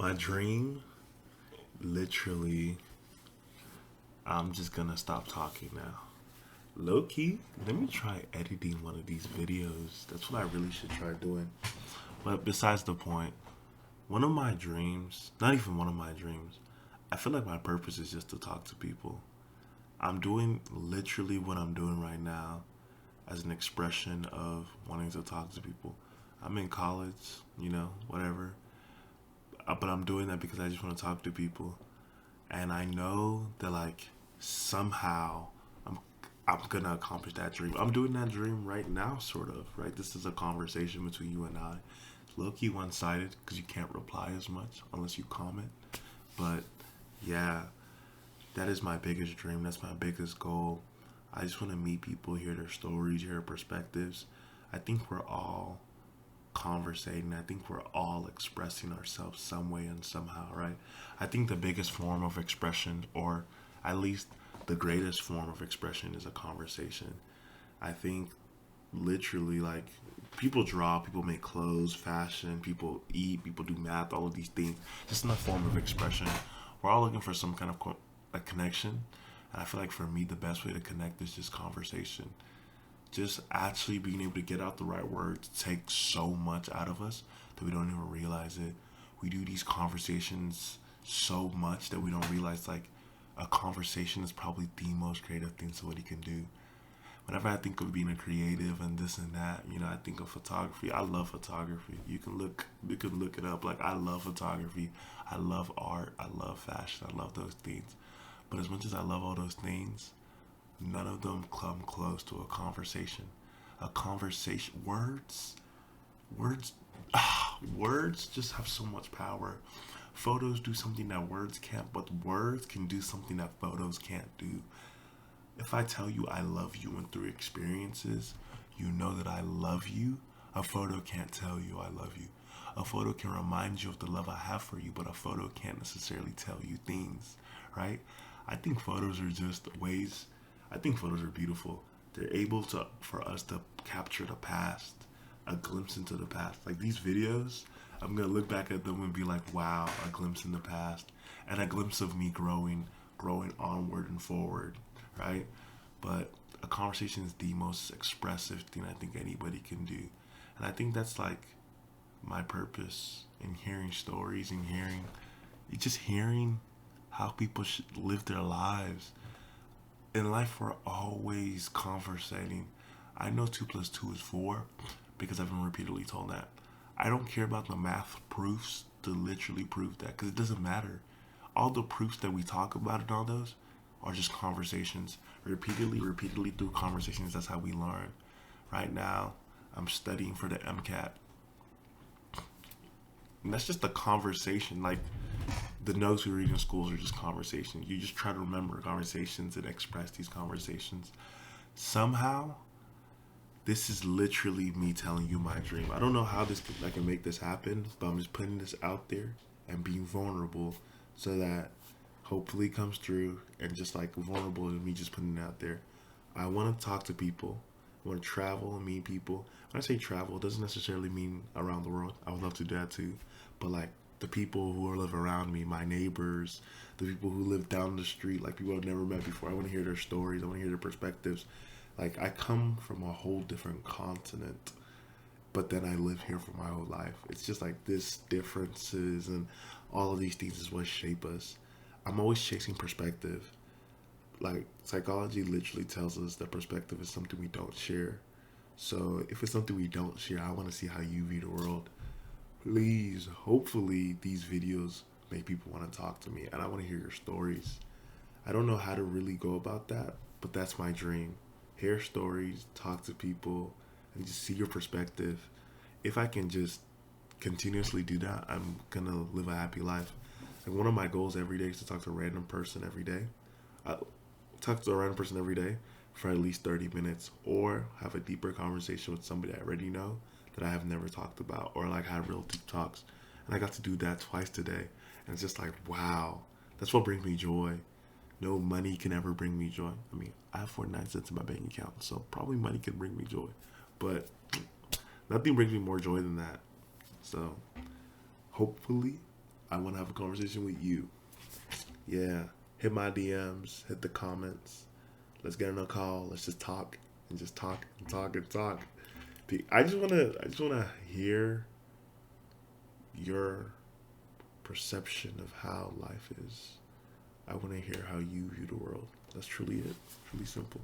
My dream, literally, I'm just gonna stop talking now. Low key, let me try editing one of these videos. That's what I really should try doing. But besides the point, one of my dreams, not even one of my dreams, I feel like my purpose is just to talk to people. I'm doing literally what I'm doing right now as an expression of wanting to talk to people. I'm in college, whatever. But I'm doing that because I just want to talk to people. And I know that like somehow I'm I'm gonna accomplish that dream. I'm doing that dream right now, sort of. Right, this is a conversation between you and I. It's low key one sided because you can't reply as much unless you comment. But yeah, that is my biggest dream. That's my biggest goal. I just want to meet people, hear their stories, hear their perspectives. I think we're all conversating. I think we're all expressing ourselves some way and somehow, right? I think the biggest form of expression, or at least the greatest form of expression, is a conversation. I think literally, like, people draw, people make clothes, fashion, people eat, people do math, all of these things, just in a form of expression. We're all looking for some kind of a connection. And I feel like for me, the best way to connect is just conversation. Just actually being able to get out the right words takes so much out of us that we don't even realize it. We do these conversations so much that we don't realize, like, a conversation is probably the most creative thing somebody can do. Whenever I think of being a creative and this and that, I think of photography. I love photography. You can look it up. Like, I love photography. I love art. I love fashion. I love those things. But as much as I love all those things, none of them come close to a conversation. A conversation, words, words just have so much power. Photos do something that words can't, but words can do something that photos can't do. If I tell you I love you in through experiences, you know that I love you. A photo can't tell you I love you. A photo can remind you of the love I have for you, but a photo can't necessarily tell you things, right? I think photos are just ways. I think photos are beautiful. They're able to for us to capture the past, a glimpse into the past. Like these videos, I'm gonna look back at them and be like, wow, a glimpse in the past, and a glimpse of me growing onward and forward, right? But a conversation is the most expressive thing I think anybody can do, and I think that's like my purpose in hearing stories and just hearing how people should live their lives. In life, we're always conversating. I know 2 plus 2 is 4 because I've been repeatedly told that. I don't care about the math proofs to literally prove that because it doesn't matter. All the proofs that we talk about and all those are just conversations. Repeatedly through conversations, that's how we learn. Right now, I'm studying for the MCAT. And that's just a conversation. Like, the notes we read in schools are just conversations. You just try to remember conversations and express these conversations. Somehow, this is literally me telling you my dream. I don't know how I can make this happen, but I'm just putting this out there and being vulnerable so that hopefully it comes through. And just like vulnerable is me just putting it out there. I want to talk to people. I want to travel and meet people. When I say travel, it doesn't necessarily mean around the world. I would love to do that too. But like the people who live around me, my neighbors, the people who live down the street, like people I've never met before. I want to hear their stories. I want to hear their perspectives. Like I come from a whole different continent, but then I live here for my whole life. It's just like this differences and all of these things is what shape us. I'm always chasing perspective. Like psychology literally tells us that perspective is something we don't share. So if it's something we don't share, I want to see how you view the world. Please, hopefully, these videos make people want to talk to me, and I want to hear your stories. I don't know how to really go about that, but that's my dream. Hear stories, talk to people, and just see your perspective. If I can just continuously do that, I'm gonna live a happy life. Like one of my goals every day is to talk to a random person every day. I talk to a random person every day for at least 30 minutes, or have a deeper conversation with somebody I already know that I have never talked about, or like have real deep talks. And I got to do that twice today. And it's just like, wow, that's what brings me joy. No money can ever bring me joy. I mean, I have 49 cents in my bank account, so probably money can bring me joy. But nothing brings me more joy than that. So hopefully I want to have a conversation with you. Yeah. Hit my DMs, hit the comments. Let's get on a call. Let's just talk and just talk and talk and talk. I just wanna hear your perception of how life is. I want to hear how you view the world. That's truly it. Truly simple.